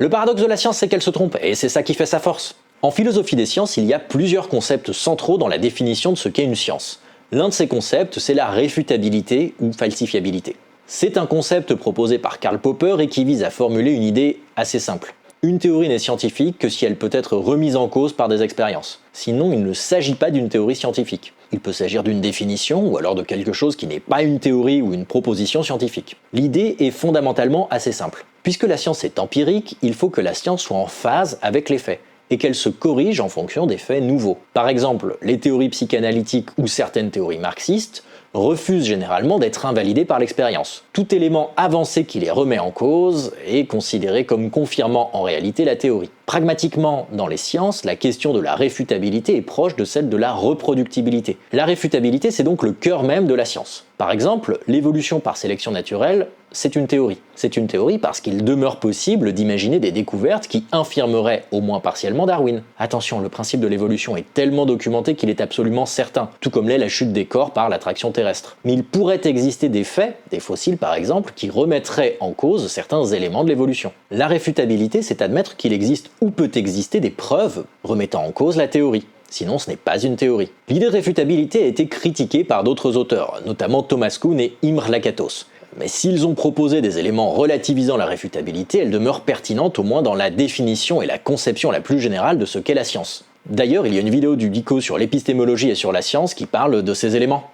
Le paradoxe de la science, c'est qu'elle se trompe, et c'est ça qui fait sa force. En philosophie des sciences, il y a plusieurs concepts centraux dans la définition de ce qu'est une science. L'un de ces concepts, c'est la réfutabilité ou falsifiabilité. C'est un concept proposé par Karl Popper et qui vise à formuler une idée assez simple. Une théorie n'est scientifique que si elle peut être remise en cause par des expériences. Sinon, il ne s'agit pas d'une théorie scientifique. Il peut s'agir d'une définition ou alors de quelque chose qui n'est pas une théorie ou une proposition scientifique. L'idée est fondamentalement assez simple. Puisque la science est empirique, il faut que la science soit en phase avec les faits et qu'elle se corrige en fonction des faits nouveaux. Par exemple, les théories psychanalytiques ou certaines théories marxistes refusent généralement d'être invalidées par l'expérience. Tout élément avancé qui les remet en cause est considéré comme confirmant en réalité la théorie. Pragmatiquement, dans les sciences, la question de la réfutabilité est proche de celle de la reproductibilité. La réfutabilité, c'est donc le cœur même de la science. Par exemple, l'évolution par sélection naturelle, c'est une théorie. C'est une théorie parce qu'il demeure possible d'imaginer des découvertes qui infirmeraient au moins partiellement Darwin. Attention, le principe de l'évolution est tellement documenté qu'il est absolument certain, tout comme l'est la chute des corps par l'attraction terrestre. Mais il pourrait exister des faits, des fossiles par exemple, qui remettraient en cause certains éléments de l'évolution. La réfutabilité, c'est admettre qu'il existe ou peut exister des preuves remettant en cause la théorie. Sinon, ce n'est pas une théorie. L'idée de réfutabilité a été critiquée par d'autres auteurs, notamment Thomas Kuhn et Imre Lakatos. Mais s'ils ont proposé des éléments relativisant la réfutabilité, elle demeure pertinente au moins dans la définition et la conception la plus générale de ce qu'est la science. D'ailleurs, il y a une vidéo du Dico sur l'épistémologie et sur la science qui parle de ces éléments.